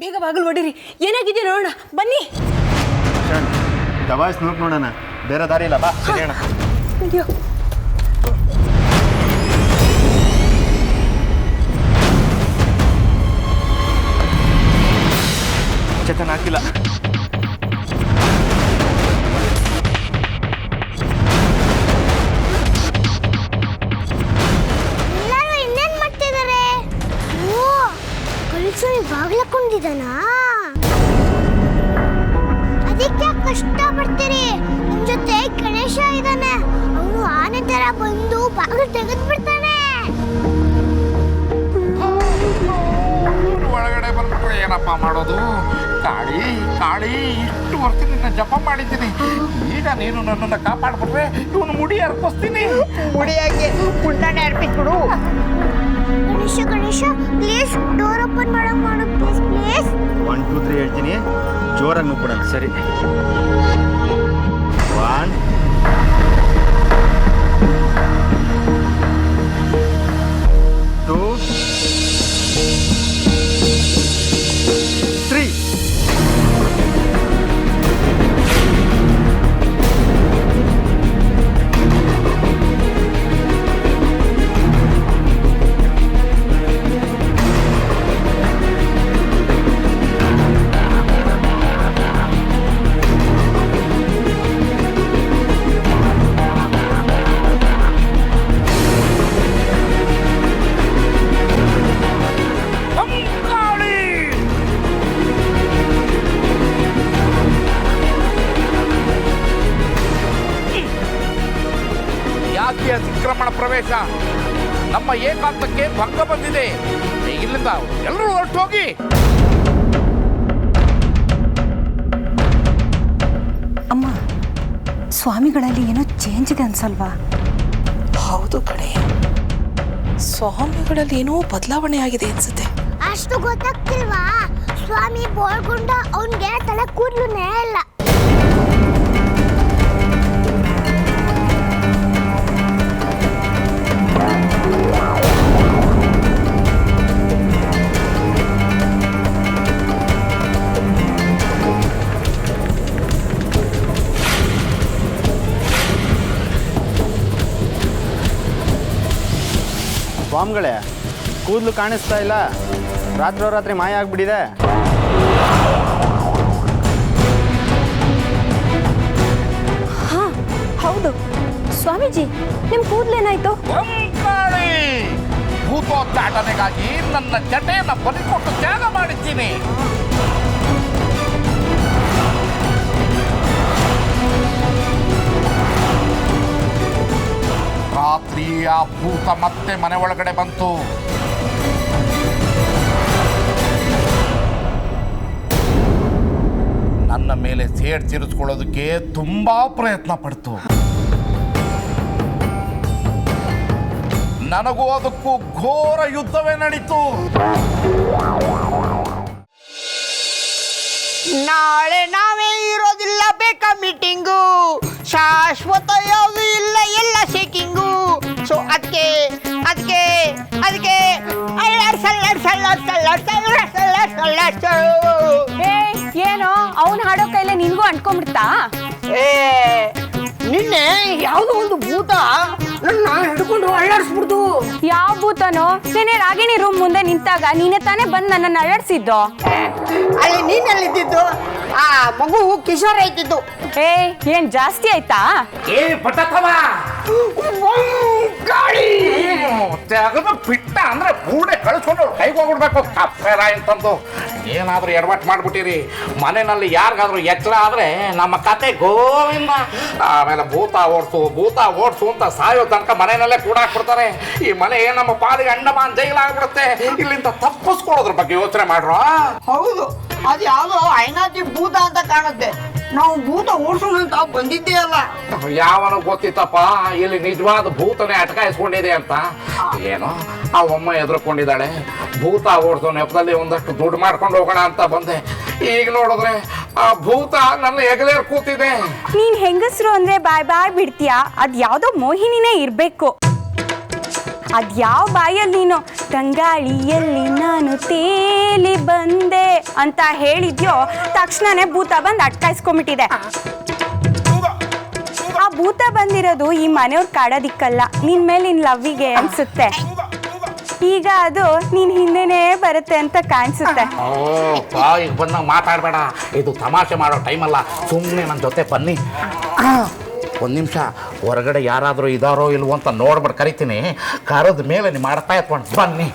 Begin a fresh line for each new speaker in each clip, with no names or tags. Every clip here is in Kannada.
ಬೇಗ ಬಾಗಿಲು ಹೊಡಿರಿ, ಏನಾಗಿದೆ ನೋಡೋಣ ಬನ್ನಿ.
ದಬಾಯಿಸಿ ನೋಡೋಣ, ಬೇರೆ ದಾರಿ ಇಲ್ಲ, ಬಾ ಅಣ್ಣ.
ಅಯ್ಯೋ
ಚೇತನ್ ಹಾಕಿಲ್ಲ.
ಎಲ್ಲರೂ ಇನ್ನೇನ್ ಮಾಡ್ತಿದ್ದಾರೆ? ಓ, ಕಳಿಸೋಳಿ ಬಾಗ್ಲಕೊಂಡಿದ್ದಾನ. ಅದಕ್ಕೆ ಕಷ್ಟ ಪಡ್ತೀರಿ. ನಿಮ್ ಜೊತೆ ಗಣೇಶ ಇದ್ದಾನೆ, ಅವನು ಆನೆ ತರ ಬಂದು ಬಾಗಿಲು ತೆಗೆದು ಬಿಡ್ತಾನೆ.
ಒಳಗಡೆ ಬಂದ್ಬಿಟ್ರೆ ಏನಪ್ಪ ಮಾಡೋದು? ಕಾಳಿ ಕಾಳಿ, ಇಷ್ಟು ವರ್ಷ ನಿನ್ನ ಜಪ ಮಾಡಿದ್ದೀನಿ, ಈಗ ನೀನು ನನ್ನನ್ನು ಕಾಪಾಡ್ಬಿಟ್ರೆ ಇವನು ಮುಡಿ ಅರ್ಪಿಸ್ತೀನಿ.
ಮುಡಿಯಾಗಿ ಪುಂಡಾನೆ ಅರ್ಪಿಸ್ಬಿಡು.
Ganesha Ganesha please door open ಮಾಡು ಪ್ಲೀಸ್ ಪ್ಲೀಸ್.
1 2 3 ಹೇಳ್ತೀನಿ, ಜೋರಾಗಿ ನುಗ್ಬಿಡೋಣ. ಸರಿ, 1 2 3.
ಯಾಕೆ ಅತಿಕ್ರಮಣ ಪ್ರವೇಶ? ನಮ್ಮ ಏಕಾಂತಕ್ಕೆ ಭಂಗ ಬಂದಿದೆ. ಇಲ್ಲಿಂದ ಎಲ್ಲರೂ ಹೊರಟೋಗಿ.
ಅಮ್ಮ, ಸ್ವಾಮಿಗಳಲ್ಲಿ ಏನೋ ಚೇಂಜ್ ಇದೆ ಅನ್ಸಲ್ವಾ?
ಹೌದು ಕಣೆ, ಸ್ವಾಮಿಗಳಲ್ಲಿ ಏನೋ ಬದಲಾವಣೆ ಆಗಿದೆ ಅನ್ಸುತ್ತೆ.
ಅಷ್ಟು ಗೊತ್ತಾಗ್ತಿಲ್ವಾ? ಸ್ವಾಮಿ ಬೋಳ್ಗುಂಡ ಅವನ್ಗೆ ತಲೆ ಕೂದಲು ಇಲ್ಲ.
ಸ್ವಾಮಿಗಳೇ, ಕೂದಲು ಕಾಣಿಸ್ತಾ ಇಲ್ಲ, ರಾತ್ರಿ ಮಾಯ ಆಗ್ಬಿಟ್ಟಿದೆ.
ಹಾ ಹೌದು ಸ್ವಾಮೀಜಿ, ನಿಮ್ ಕೂದಲೇನಾಯ್ತು?
ಭೂತೋಚ್ಚಾಟನೆಗಾಗಿ ನನ್ನ ಜಟೆಯನ್ನು ಬಲಿಕೊಟ್ಟು ತ್ಯಾಗ ಮಾಡಿದ್ದೀನಿ. ರಾತ್ರಿ ಆ ಭೂತ ಮತ್ತೆ ಮನೆ ಒಳಗಡೆ ಬಂತು. ನನ್ನ ಮೇಲೆ ಸೇಡ್ ತೀರಿಸ್ಕೊಳ್ಳೋದಕ್ಕೆ ತುಂಬಾ ಪ್ರಯತ್ನ ಪಡ್ತು. ನನಗೂ ಅದಕ್ಕೂ ಘೋರ ಯುದ್ಧವೇ ನಡೀತು.
ನಾಳೆ ನಾವೇ ಇರೋದಿಲ್ಲ, ಬೇಕಾ ಮೀಟಿಂಗು, ಶಾಶ್ವತ ಯಾವುದು ಇಲ್ಲ, ಎಲ್ಲ ಶೇಕಿಂಗು. ಸೊ ಅದಕ್ಕೆ
ಏನೋ ಅವನ್ ಹಾಡೋ ಕೈಲೇ ನಿನ್ಗೂ ಅಂಟ್ಕೊಂಡ್ಬಿಡ್ತಾ?
ನಿನ್ನೆ ಯಾವುದೋ ಒಂದು ಭೂತ ನನ್ನ ಹಿಡ್ಕೊಂಡು ಅಳ್ಳಾಡಿಸ್ಬಿಡ್ತು.
ಯಾವ ಭೂತನೋ? ನೆನೆ ರಾಗಿಣಿ ರೂಮ್ ಮುಂದೆ ನಿಂತಾಗ ನೀನೆ ತಾನೇ ಬಂದು ನನ್ನನ್ನು ಅಳ್ಳಾಡ್ಸಿದ್ದು.
ಅಲ್ಲಿ ನೀನಲ್ಲಿದ್ದು ಆ ಮಗು ಕಿಶೋರ್ ಐತಿದ್ದು.
ಏನ್ ಜಾಸ್ತಿ ಆಯ್ತಾ?
ತೆಗೆದು ಬಿಟ್ಟ ಅಂದ್ರೆ ಬೂಡೆ ಕಳಿಸ್ಕೊಂಡು ಕೈಗೆ ಹೋಗ್ಬಿಡ್ಬೇಕು. ಕಪ್ಪೆರ ಅಂತಂದು ಏನಾದ್ರೂ ಎಡವಟ್ಟು ಮಾಡ್ಬಿಟ್ಟಿರಿ. ಮನೆಯಲ್ಲಿ ಯಾರಿಗಾದ್ರೂ ಎಚ್ಚರ ಆದ್ರೆ ನಮ್ಮ ಕತೆ ಗೋವಿಂದ. ಆಮೇಲೆ ಭೂತ ಓಡಿಸು ಅಂತ ಸಾಯೋ ತನಕ ಮನೆಯಲ್ಲೇ ಕೂಡಾಕ್ಬಿಡ್ತಾರೆ. ಈ ಮನೆ ನಮ್ಮ ಪಾಲಿಗೆ ಅಂಡಮಾನ್ ಜೈಲಾಗ್ಬಿಡುತ್ತೆ. ಇಲ್ಲಿಂದ ತಪ್ಪಿಸ್ಕೊಳ್ಳೋದ್ರ ಬಗ್ಗೆ ಯೋಚನೆ ಮಾಡ್ರ.
ಹೌದು, ಅದು ಯಾವುದೋ ಐನಾತಿ ಭೂತ ಅಂತ ಕಾಣುತ್ತೆ. ನಾವು ಭೂತ ಓಡಿಸೋಣ ಅಂತ ಬಂದಿದ್ದೇ ಅಲ್ಲ.
ಯಾವನು ಗೊತ್ತಿತ್ತಪ್ಪ ಇಲ್ಲಿ ನಿಜವಾದ ಭೂತನೇ ಅಟಕಾಯಿಸ್ಕೊಂಡಿದೆ ಅಂತ. ಏನೋ ಆ ಅಮ್ಮ ಎದುರ್ಕೊಂಡಿದ್ದಾಳೆ. ಭೂತ ಓಡಿಸೋ ನೆಪದಲ್ಲಿ ಒಂದಷ್ಟು ದುಡ್ಡು ಮಾಡ್ಕೊಂಡು ಹೋಗೋಣ ಅಂತ ಬಂದೆ. ಈಗ ನೋಡಿದ್ರೆ ಆ ಭೂತ ನನ್ನ ಹೆಗಲೇರ್ ಕೂತಿದೆ.
ನೀನ್ ಹೆಂಗಸ್ರು ಅಂದ್ರೆ ಬಾಯ್ ಬಿಡ್ತೀಯಾ? ಅದ್ ಯಾವ್ದೋ ಮೋಹಿನಿನೇ ಇರ್ಬೇಕು. ಅದ್ಯಾವ ಬಾಯಲ್ಲಿ ನೀನು ತಂಗಾಳಿಯಲ್ಲಿ ನಾನು ತೇಲಿ ಬಂದೆ ಅಂತ ಹೇಳಿದ್ಯೋ ತಕ್ಷಣನೇ ಭೂತ ಬಂದು ಅಟ್ಕಾಯಿಸ್ಕೊಂಡ್ಬಿಟ್ಟಿದೆ. ಆ ಭೂತ ಬಂದಿರೋದು ಈ ಮನೆಯವ್ರು ಕಾಡೋದಿಕ್ಕಲ್ಲ, ನಿನ್ ಮೇಲೆ ನಿನ್ ಲವ್ವಿಗೆ ಅನ್ಸುತ್ತೆ. ಈಗ ಅದು ನೀನ್ ಹಿಂದೆನೇ ಬರುತ್ತೆ ಅಂತ ಕಾಣಿಸುತ್ತೆ.
ಓ ಬಾಯಿಗೆ ಬಂದಾಗ ಮಾತಾಡಬೇಡ, ಇದು ತಮಾಷೆ ಮಾಡೋ ಟೈಮಲ್ಲ. ಸುಮ್ಮನೆ ನನ್ನ ಜೊತೆ ಬನ್ನಿ. ಒಂದು ನಿಮಿಷ ಹೊರಗಡೆ ಯಾರಾದರೂ ಇದಾರೋ ಇಲ್ವೋ ಅಂತ ನೋಡ್ಬಿಟ್ಟು ಕರಿತೀನಿ. ಕರೆದ ಮೇಲೆ ನೀವು ಮಾಡ್ತಾ ಇಟ್ಕೊಂಡು ಬನ್ನಿ.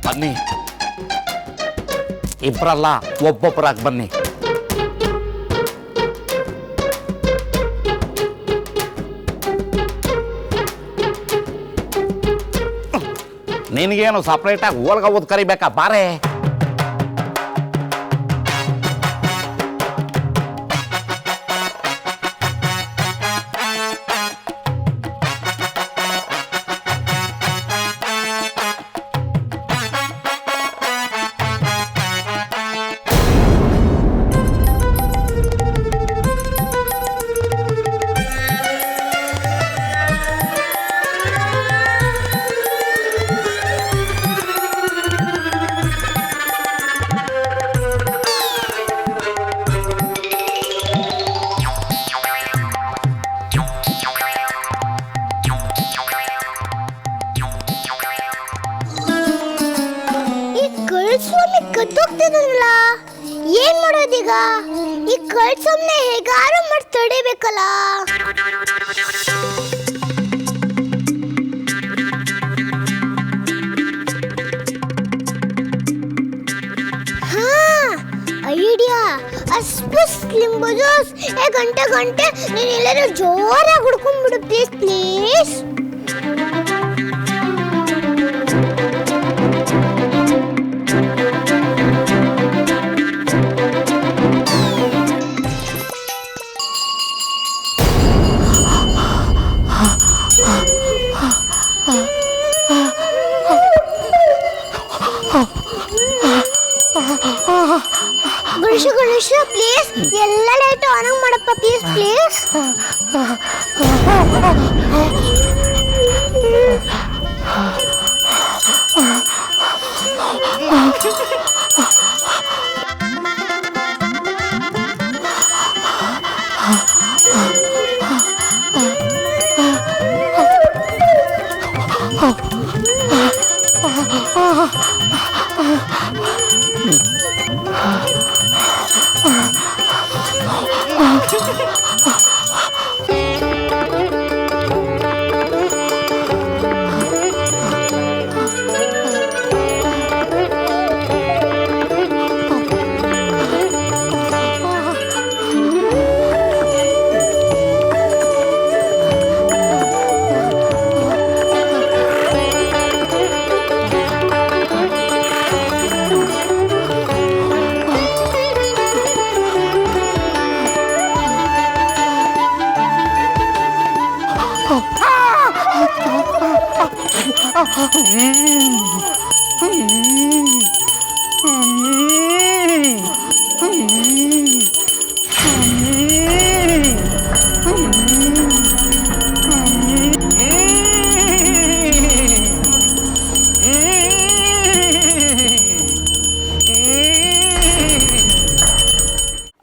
ಬನ್ನಿ, ಇಬ್ಬರಲ್ಲ ಒಬ್ಬೊಬ್ಬರಾಗಿ ಬನ್ನಿ. ನಿನಗೇನು ಸಪ್ರೇಟಾಗಿ ಓಲ್ಗ ಓದ್ ಕರಿಬೇಕಾ? ಬಾರೆ.
ಸ್ವಾಮಿ ಕತ್ತೋಗ್ತಿದಲ್ಲ, ಏನ್ ಮಾಡೋದೀಗ? ಈ ಕಳ್ಸೊಮ್ನೆ ಹೇಗಾರು ಮಾಡಿ ತಡಿಬೇಕಲ್ಲ. ಹಾ, ಐಡಿಯಾ. ಅಸ್ಪುಸ್ ಲಿಂಬು ಜ್ಯೂಸ್ ಗಂಟೆ ಗಂಟೆ ನೀನು ಎಲ್ಲರೂ ಜೋರಾಗಿ ಹುಡ್ಕೊಂಡ್ಬಿಡು ಪ್ಲೀಸ್ ಪ್ಲೀಸ್. ಗಣೇಶ ಪ್ಲೀಸ್ ಎಲ್ಲ ಲೈಟ್ ಆನ್ ಮಾಡಪ್ಪ ಪ್ಲೀಸ್ ಪ್ಲೀಸ್.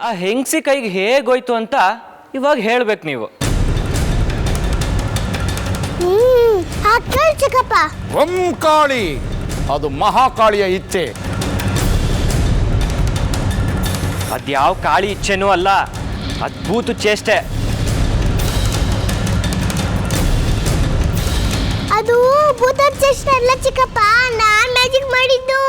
ಆ ಹೆಂಗಸಿ ಕೈಗೆ ಹೇಗೋಯ್ತು ಅಂತ ಇವಾಗ ಹೇಳ್ಬೇಕು ನೀವು.
ಚಿಕ್ಕಪ್ಪ,
ಓಂಕಾಳಿ ಅದು ಮಹಾಕಾಳಿಯ ಇಚ್ಛೆ.
ಅದ್ಯಾವ ಕಾಳಿ ಇಚ್ಛೆನೂ ಅಲ್ಲ, ಅದ್ಭುತ ಚೇಷ್ಟೆ.
ಅದು ಭೂತದ ಚೇಷ್ಟೆ ಅಲ್ಲ ಚಿಕ್ಕಪ್ಪ, ನಾನ್ ಮ್ಯಾಜಿಕ್ ಮಾಡಿದ್ದು.